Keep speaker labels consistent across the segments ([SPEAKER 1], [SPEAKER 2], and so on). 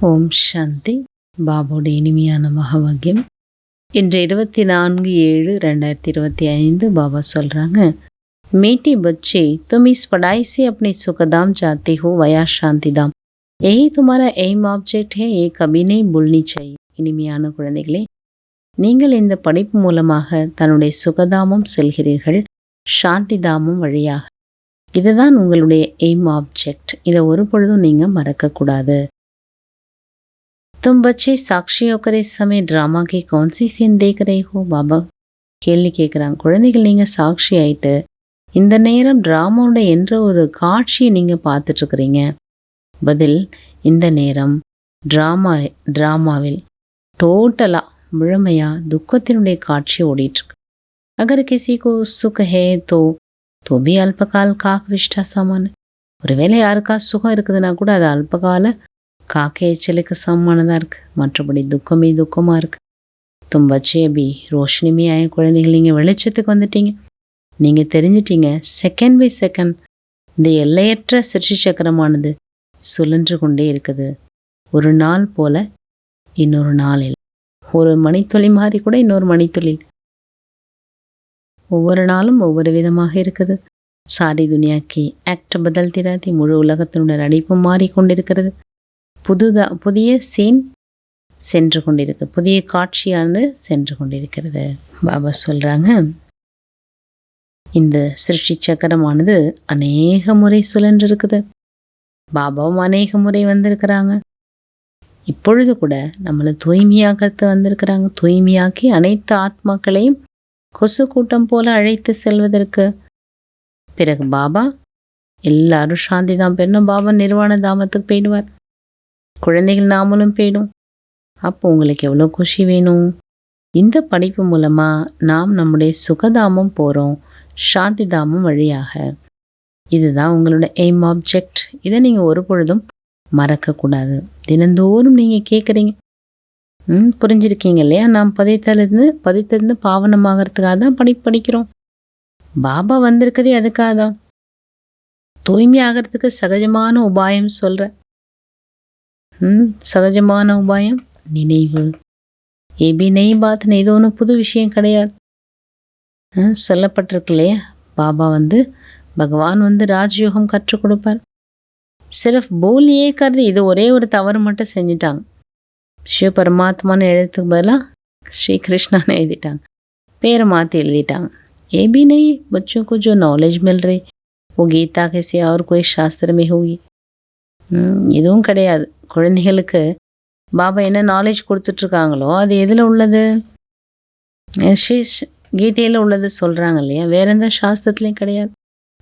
[SPEAKER 1] ஓம் சாந்தி. பாபாவுடைய இனிமையான மகாவாக்கியம். இன்று 24/7/2025 பாபா சொல்கிறாங்க, मीठी बच्चे तुम इस पढ़ाई से अपने सुखधाम चाहते हो वया शांतिधाम, यही तुम्हारा एम ऑब्जेक्ट है, ये कभी नहीं भूलनी चाहिए. இனிமையான குழந்தைகளே, நீங்கள் இந்த படிப்பு மூலமாக தன்னுடைய சுகதாமம் செல்கிறீர்கள், சாந்தி தாமம் வழியாக. இதுதான் உங்களுடைய எய்ம் ஆப்ஜெக்ட். இதை ஒரு பொழுதும் நீங்கள் மறக்கக்கூடாது. तुम बच्चे साक्षी होकर इस समय ड्रामा की कौन सी सीन देख रहे हो? பாபா கேள்வி கேட்குறாங்க. குழந்தைகள், நீங்கள் சாட்சி ஆயிட்டு இந்த நேரம் ட்ராமாவோட என்ற ஒரு காட்சியை நீங்கள் பார்த்துட்ருக்குறீங்க. பதில், இந்த நேரம் ட்ராமாவில் டோட்டலாக முழுமையாக துக்கத்தினுடைய காட்சி ஓடிட்டுருக்கு. அகர் கிசிக்கு சுக ஹே தோ பி அல்பகால் காக் விஷ்டா சாமான். ஒருவேளை யாருக்கா சுகம் இருக்குதுன்னா கூட அது அல்பகால காக்கை எச்சலுக்கு சமமானதாக இருக்குது. மற்றபடி துக்கமே துக்கமாக இருக்குது. தும் பச்சே அபி ரோஷனிமே ஆய குழந்தைகள், நீங்கள் வெளிச்சத்துக்கு வந்துட்டீங்க. நீங்கள் தெரிஞ்சிட்டீங்க, செகண்ட் பை செகண்ட் இந்த எல்லையற்ற சிருஷ்டி சக்கரமானது சுழன்று கொண்டே இருக்குது. ஒரு நாள் போல் இன்னொரு நாளில், ஒரு மணித்துளி மாதிரி கூட இன்னொரு மணித்துளி. ஒவ்வொரு நாளும் ஒவ்வொரு விதமாக இருக்குது. சாரி துனியாக்கி ஆக்ட் பதல் திராதி, முழு உலகத்தினுடைய நடிப்பு மாறிக்கொண்டிருக்கிறது. புதிய சீன் சென்று கொண்டிருக்கு, புதிய காட்சியானது சென்று கொண்டிருக்கிறது. பாபா சொல்கிறாங்க, இந்த சிருஷ்டி சக்கரமானது அநேக முறை சுழன்று இருக்குது. பாபாவும் அநேக முறை வந்திருக்கிறாங்க. இப்பொழுது கூட நம்மளை தூய்மையாக்கத்து வந்திருக்கிறாங்க. தூய்மையாக்கி அனைத்து ஆத்மாக்களையும் கொசு கூட்டம் போல அழைத்து செல்வதற்கு. பிறகு பாபா எல்லாரும் சாந்தி தான் பெறணும், பாபா நிர்வாண தாமத்துக்கு போயிடுவார். குழந்தைகள் நாமளும் போயிடும். அப்போ உங்களுக்கு எவ்வளோ குஷி வேணும். இந்த படிப்பு மூலமாக நாம் நம்முடைய சுகதாமம் போகிறோம், சாந்தி தாமம் வழியாக. இதுதான் உங்களோட எய்ம் ஆப்ஜெக்ட். இதை நீங்கள் ஒரு பொழுதும் மறக்கக்கூடாது. தினந்தோறும் நீங்கள் கேட்குறீங்க, புரிஞ்சிருக்கீங்க இல்லையா? நாம் பதித்திருந்து பாவனமாகறதுக்காக தான் படிக்கிறோம். பாபா வந்திருக்கதே அதுக்காக தான். தூய்மை ஆகிறதுக்கு சகஜமான உபாயம் சொல்கிறேன். சகஜமான உபாயம் நினைவு. ஏபி நெய் பாத்துன்னு இது ஒன்றும் புது விஷயம் கிடையாது. சொல்லப்பட்டிருக்கு இல்லையா? பாபா பகவான் ராஜயோகம் கற்றுக் கொடுப்பார். சிறப் போலியே கருது. இது ஒரே ஒரு தவறு மட்டும் செஞ்சுட்டாங்க. சிவ பரமாத்மான்னு எழுதுறதுக்கு பதிலாக ஸ்ரீ கிருஷ்ணான்னு எழுதிட்டாங்க, பேரை மாற்றி எழுதிட்டாங்க. ஏபி நெய் बच्चों को जो नॉलेज मिल रही वो गीता किसी और कोई शास्त्र में होगी. இதுவும் கிடையாது. குழந்தைகளுக்கு பாபா என்ன நாலேஜ் கொடுத்துட்ருக்காங்களோ அது எதில் உள்ளது? கீதையில் உள்ளது சொல்கிறாங்க இல்லையா? வேற எந்த சாஸ்திரத்துலேயும் கிடையாது.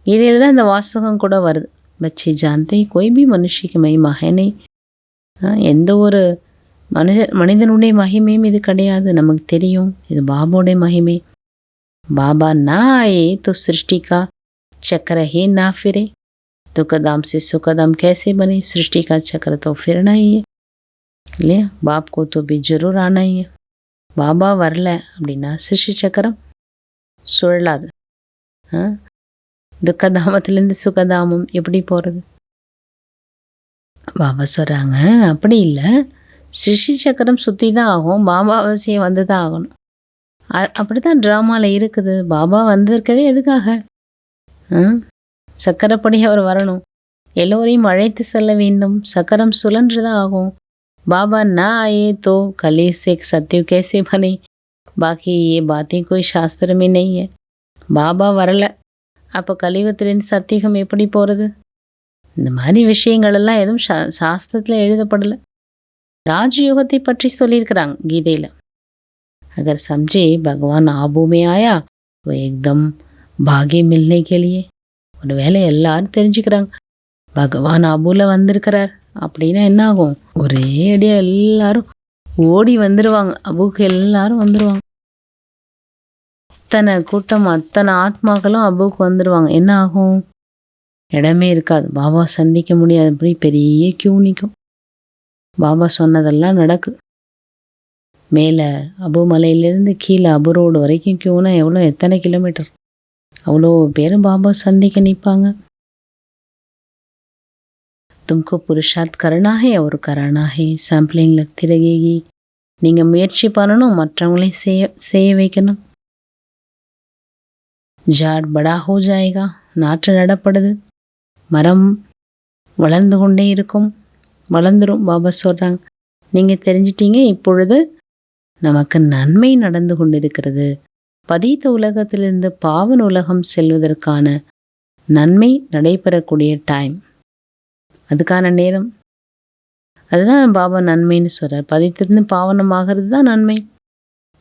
[SPEAKER 1] கீதையில் தான் இந்த வாசகம் கூட வருது. பச்சி ஜான்தே கோய் பி மனுஷிக்கு மகிமை. எந்த ஒரு மனிதனுடைய மகிமையும் இது கிடையாது. நமக்கு தெரியும் இது பாபாவுடைய மகிமை. பாபா ना आए तो सृष्टि का चक्र ही ना फिरे, दुखदाम से सुखदाम कैसे बने? सृष्टि का चक्र तो फिरना ही है இல்லையா? बाप को तो भी जरूर आना ही है. பாபா வரல அப்படின்னா சிருஷ்டி சக்கரம் சுழலாது. துக்கதாமத்திலேருந்து சுகதாமம் எப்படி போகிறது? பாபா சொல்கிறாங்க, அப்படி இல்லை. சிருஷ்டி சக்கரம் சுற்றி தான் ஆகும், பாபா அவசியம் வந்து தான் ஆகணும். அப்படி தான் ட்ராமாவில் இருக்குது. பாபா வந்திருக்கதே எதுக்காக? சக்கரப்படி அவர் வரணும், எல்லோரையும் அழைத்து செல்ல வேண்டும். சக்கரம் சுழன்று தான் ஆகும். பாபா ना आए तो कली से सत्य कैसे बने? बाकी ये बातें कोई शास्त्र में नहीं है. பாபா வரல, அப்போ கலியுகத்திலேருந்து சத்தியுகம் எப்படி போகிறது? இந்த மாதிரி விஷயங்கள் எல்லாம் எதுவும் சாஸ்திரத்தில் எழுதப்படலை. ராஜயோகத்தை பற்றி சொல்லியிருக்கிறாங்க கீதையில். अगर समझे भगवान आबू में आया तो एकदम भाग्य मिलने के लिए. ஒரு வேளை எல்லாரும் தெரிஞ்சுக்கிறாங்க பகவான் அபுல வந்திருக்கிறார் அப்படின்னா என்ன ஆகும்? ஒரே அடியா எல்லாரும் ஓடி வந்துடுவாங்க. அபுக்கு எல்லாரும் வந்துடுவாங்க. அத்தனை கூட்டம், அத்தனை ஆத்மாக்களும் அபுக்கு வந்துடுவாங்க. என்ன ஆகும்? இடமே இருக்காது. பாபா சந்திக்க முடியாது. அப்படி பெரிய கியூ நிற்கும். பாபா சொன்னதெல்லாம் நடக்குது. மேலே அபு மலையிலேருந்து கீழே அபு ரோடு வரைக்கும் கியூனா எத்தனை கிலோமீட்டர்? அவ்வளோ பேரும் பாபா சந்திக்க நிற்பாங்க. तुमको पुरुषार्थ करना है और कराना है. सैम्पलिंग लगती रहेगी. நீங்கள் முயற்சி பண்ணணும், மற்றவங்களையும் செய்ய வைக்கணும். ஜாட் படா ஹோ ஜாயேகா. நாற்று நடப்படுது, மரம் வளர்ந்து கொண்டே இருக்கும், வளர்ந்துரும். பாபா சொல்கிறாங்க, நீங்கள் தெரிஞ்சிட்டீங்க, இப்பொழுது நமக்கு நன்மை நடந்து கொண்டிருக்கிறது. பதீத்த உலகத்திலிருந்து பாவன உலகம் செல்வதற்கான நன்மை நடைபெறக்கூடிய டைம், அதுக்கான நேரம். அதுதான் பாபா நன்மைன்னு சொல்கிறார். பதித்திருந்து பாவனமாகிறது தான் நன்மை.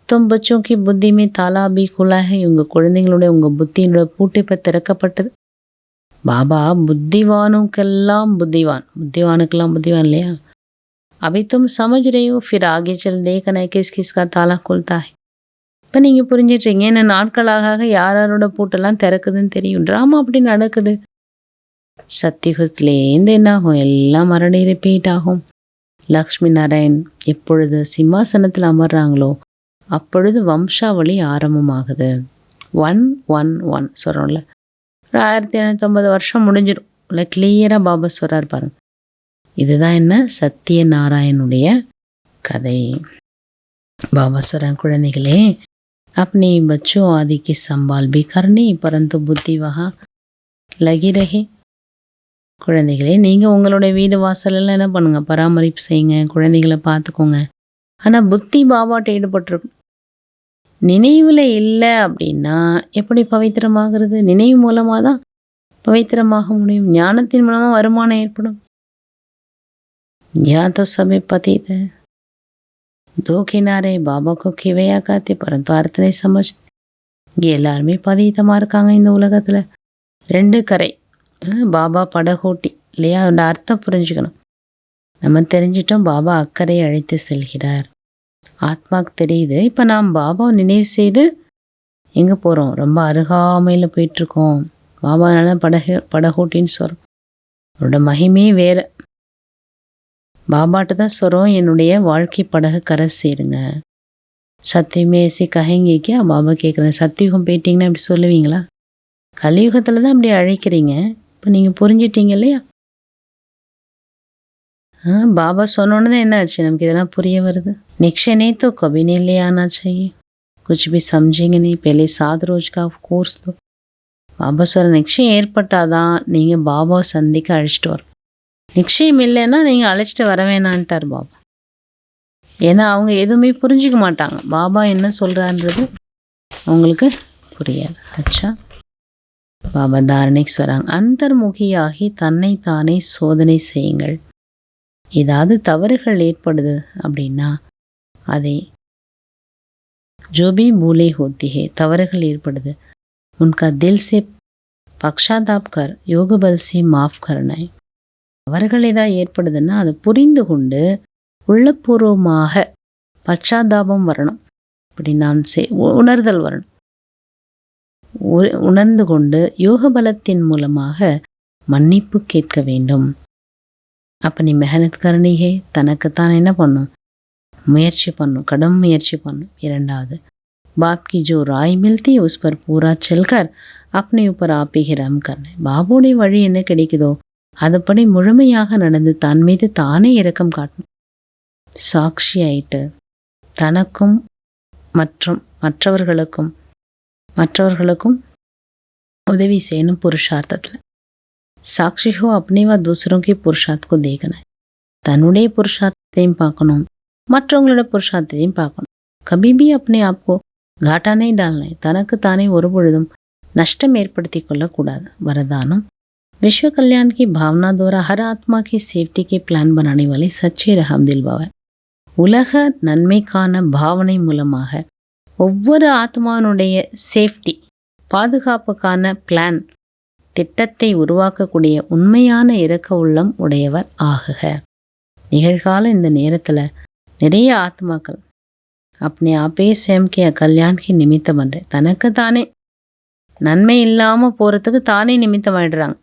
[SPEAKER 1] तुम बच्चों की बुद्धि में ताला भी खुला है. உங்கள் குழந்தைங்களுடைய உங்கள் புத்தியினுடைய பூட்டு இப்போ திறக்கப்பட்டது. பாபா புத்திவானுக்கெல்லாம் புத்திவான், புத்திவானுக்கெல்லாம் புத்திவான் இல்லையா? अभी तुम समझ रहे हो, फिर आगे चल देखना है किस किस का ताला खुलता है. இப்போ நீங்கள் புரிஞ்சிட்றீங்க, என்ன நாட்களாக யாரோட பூட்டெல்லாம் திறக்குதுன்னு தெரியும். ட்ராமா அப்படி நடக்குது. சத்தியுகத்திலேருந்து என்ன ஆகும், எல்லாம் மறுபடியும் ரிப்பீட் ஆகும். லக்ஷ்மி நாராயண் எப்பொழுது சிம்மாசனத்தில் அமர்றாங்களோ அப்பொழுது வம்சாவளி ஆரம்பமாகுது. 111 சொல்கிறோம்ல, 1750 வருஷம் முடிஞ்சிடும். இல்லை கிளியராக பாபா சொல்கிறார் பாருங்க. இதுதான் என்ன, சத்யநாராயணுடைய கதை. பாபா சொல்கிறாங்க, குழந்தைகளே अपने बच्चों आदि की संभाल भी करनी, परंतु बुद्धि वहाँ लगी रहे. குழந்தைகளே, நீங்கள் உங்களுடைய வீடு வாசலெல்லாம் என்ன பண்ணுங்கள், பராமரிப்பு செய்யுங்க, குழந்தைகளை பார்த்துக்கோங்க. ஆனால் புத்தி பாபாட்ட ஈடுபட்டிருக்கும். நினைவில் இல்லை அப்படின்னா எப்படி பவித்திரமாகிறது? நினைவு மூலமாக தான் பவித்திரமாக முடியும். ஞானத்தின் மூலமாக வருமானம் ஏற்படும். யா தோ சபே பதீத் ஹை, दो किनारे बाबा को खिवैया कहते, परंतु अर्थ नहीं समझते. இங்கே எல்லாருமே பதீதமாக இருக்காங்க இந்த உலகத்தில். 2 கரை, பாபா படகோட்டி இல்லையா? அதோட அர்த்தம் புரிஞ்சுக்கணும். நம்ம தெரிஞ்சிட்டோம், பாபா அக்கறை அழைத்து செல்கிறார். ஆத்மாவுக்கு தெரியுது. இப்போ நாம் பாபாவை நினைவு செய்து எங்கே போகிறோம், ரொம்ப அருகாமையில் போயிட்டுருக்கோம். பாபானால படகோட்டின்னு சொல்கிறோம். அவரோட மகிமையே வேறு. பாபாட்ட தான் சொல்கிறோம், என்னுடைய வாழ்க்கை படகு கரை சேருங்க. சத்தியமே ஏசி கஹேங்கேக்கா? பாபா கேட்குறேன், சத்தியுகம் போயிட்டீங்கன்னா இப்படி சொல்லுவீங்களா? கலியுகத்தில் தான் அப்படி அழைக்கிறீங்க. இப்போ நீங்கள் புரிஞ்சிட்டீங்க இல்லையா? பாபா சொன்னோன்னு தான் என்ன ஆச்சு, நமக்கு இதெல்லாம் புரிய வருது. निश्चय नहीं तो कभी नहीं ले आना चाहिए. कुछ भी समझेंगे नहीं, पहले 7 रोज का कोर्स दो. பாபா சொல்கிற நிச்சயம் ஏற்பட்டாதான் நீங்கள் பாபாவை சந்திக்க அழைச்சிட்டு வரும். நிச்சயம் இல்லைன்னா நீங்கள் அழைச்சிட்டு வர வேணான்ட்டார் பாபா. ஏன்னா அவங்க எதுவுமே புரிஞ்சிக்க மாட்டாங்க. பாபா என்ன சொல்கிறான்றது அவங்களுக்கு புரியாது. அச்சா, பாபா தாரணைக்கு சொல்கிறாங்க, அந்தர்முகியாகி தன்னை தானே சோதனை செய்யுங்கள். ஏதாவது தவறுகள் ஏற்படுது அப்படின்னா அதை ஜோபி பூலே ஹோத்தி ஹே, தவறுகள் ஏற்படுது, உன்கா தில் சே பக்ஷாதாப் கர், யோக பல் சே மாஃப் கர்னாய். தவறுகள் ஏதாவது ஏற்படுதுன்னா அதை புரிந்து கொண்டு உள்ளபூர்வமாக பச்சாதாபம் வரணும். இப்படி நான் உணர்தல் வரணும். உணர்ந்து கொண்டு யோக பலத்தின் மூலமாக மன்னிப்பு கேட்க வேண்டும். அப்போ நீ மெஹனத் கரணிகே, தனக்குத்தான் என்ன பண்ணும், முயற்சி பண்ணும், கடும் முயற்சி பண்ணும். 2வது, बाप की जो राय मिलती है उस पर पूरा चलकर अपने ऊपर आप ही रहम करना. பாபுடைய வழி என்ன கிடைக்குதோ அதுபடி முழுமையாக நடந்து தன் மீது தானே இரக்கம் காட்டணும். சாட்சி ஆயிட்டு தனக்கும் மற்றும் மற்றவர்களுக்கும் உதவி செய்யணும் புருஷார்த்தத்தில். சாட்சி ஹோ अपने व दूसरों के पुरुषार्थ को देखना है. தன்னுடைய புருஷார்த்தத்தையும் பார்க்கணும், மற்றவங்களோட புருஷார்த்தத்தையும் பார்க்கணும். कभी भी अपने आप को घाटा नहीं डालना है. தனக்கு தானே ஒரு பொழுதும் நஷ்டம் ஏற்படுத்தி கொள்ளக்கூடாது. வரதானம், विश्व कल्याण की भावना द्वारा हर आत्मा की सेफ्टी के प्लान बनाने वाले सच्चे रहम दिल बाबा. உலக நன்மைக்கான பாவனை மூலமாக ஒவ்வொரு ஆத்மானுடைய சேஃப்டி, பாதுகாப்புக்கான பிளான், திட்டத்தை உருவாக்கக்கூடிய உண்மையான இரக்க உள்ளம் உடையவர் ஆகுக. நிகழ்கால இந்த நேரத்தில் நிறைய ஆத்மாக்கள் अपने आपे स्वयं के कल्याण की நிமித்தம் பண்ற, தனக்கு தானே நன்மை இல்லாமல் போகிறதுக்கு தானே நிமித்தம் ஆயிடுறாங்க.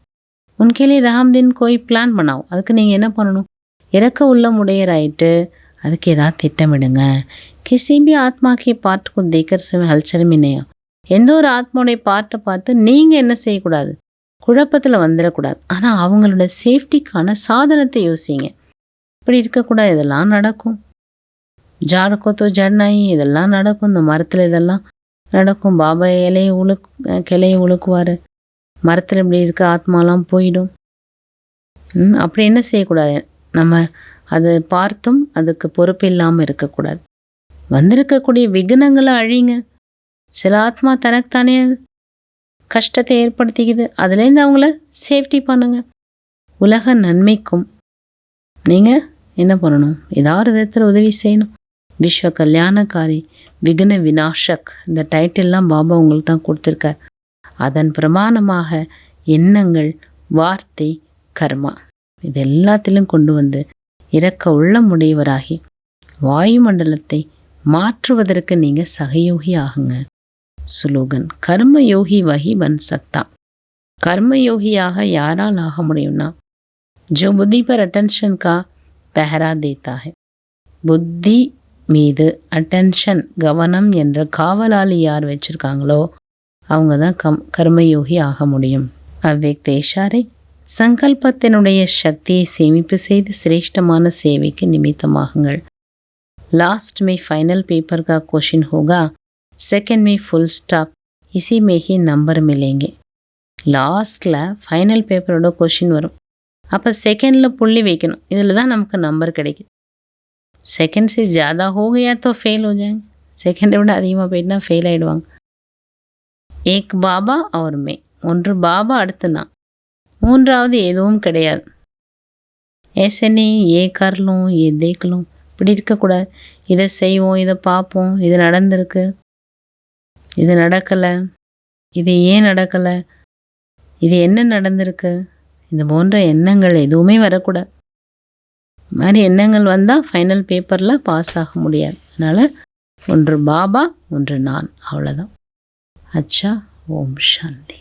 [SPEAKER 1] उनके लिए रहम दिन कोई प्लान बनाओ. அதுக்கு நீங்கள் என்ன பண்ணணும், இறக்க உள்ளம் உடையராயிட்டு அதுக்கு ஏதாவது திட்டமிடுங்க. किसी भी आत्मा के पार्ट को देखकर स्वयं हलचल में नहीं. எந்த ஒரு ஆத்மாவுடைய பார்ட்டை பார்த்து நீங்கள் என்ன செய்யக்கூடாது, குழப்பத்தில் வந்துடக்கூடாது. ஆனால் அவங்களோட சேஃப்டிக்கான சாதனத்தை யோசிங்க. இப்படி இருக்கக்கூடாது, இதெல்லாம் நடக்கும். ஜாடக்கோத்தோ ஜட்னாயி இதெல்லாம் நடக்கும். இந்த மரத்தில் இதெல்லாம் நடக்கும். பாபா கிளையை உழுக்குவார். மரத்தில் இப்படி இருக்க ஆத்மாலாம் போயிடும். அப்படி என்ன செய்யக்கூடாது? நம்ம அதை பார்த்தும் அதுக்கு பொறுப்பு இல்லாமல் இருக்கக்கூடாது. வந்திருக்கக்கூடிய விக்னங்களை அழிங்க. சில ஆத்மா தனக்குத்தானே கஷ்டத்தை ஏற்படுத்திக்குது, அதுலேருந்து அவங்கள சேஃப்டி பண்ணுங்க. உலக நன்மைக்கும் நீங்கள் என்ன பண்ணணும்? ஏதாவது விதத்தில் உதவி செய்யணும். விஸ்வ கல்யாணக்காரி, விக்ன விநாசக், இந்த டைட்டில்லாம் பாபா உங்களுக்கு தான் கொடுத்துருக்கார். அதன் பிரமாணமாக எண்ணங்கள், வார்த்தை, கர்மா இது எல்லாத்திலும் கொண்டு வந்து இரக்க உள்ளமுடையவராகி வாயுமண்டலத்தை மாற்றுவதற்கு நீங்கள் சகயோகி ஆகுங்க. சுலோகன் கர்ம யோகி வகி பன் சக்தா. கர்மயோகியாக யாரால் ஆக முடியும்னா जो बुद्धि पर अटेंशन का पहरा देता है. புத்தி மீது அட்டென்ஷன் கவனம் என்ற காவலாளி யார் வச்சிருக்காங்களோ அவங்க தான் கர்மயோகி ஆக முடியும். அவ்வக்த இஷாரை சங்கல்பத்தினுடைய சக்தியை சேமிப்பு செய்து சிரேஷ்டமான சேவைக்கு நிமித்தமாகுங்கள். लास्ट में फाइनल पेपर का क्वेश्चन होगा, सेकंड में फुल स्टॉप, इसी में ही नंबर मिलेंगे. லாஸ்ட்டில் ஃபைனல் பேப்பரோட கொஷின் வரும். அப்போ செகண்டில் புள்ளி வைக்கணும். இதில் தான் நமக்கு நம்பர் கிடைக்குது. செகண்ட் से ज़्यादा हो गया तो फेल हो जाएंगे. செகண்டை விட அதிகமாக போயிட்டுனா ஃபெயில் ஆகிடுவாங்க. ஏக் பாபா அவர் மே, ஒன்று பாபா அடுத்து நான், மூன்றாவது எதுவும் கிடையாது. ஏசனே ஏ கர்லும் ஏ தேக்கலும் இப்படி இருக்கக்கூடாது. இதை செய்வோம், இதை பார்ப்போம், இது நடந்திருக்கு, இது நடக்கலை, இது ஏன் நடக்கலை, இது என்ன நடந்திருக்கு, இந்த போன்ற எண்ணங்கள் எதுவுமே வரக்கூடாது. இது மாதிரி எண்ணங்கள் வந்தால் ஃபைனல் பேப்பரில் பாஸ் ஆக முடியாது. அதனால் ஒன்று பாபா, ஒன்று நான், அவ்வளோதான். அச்சா, ஓம் சாந்தி.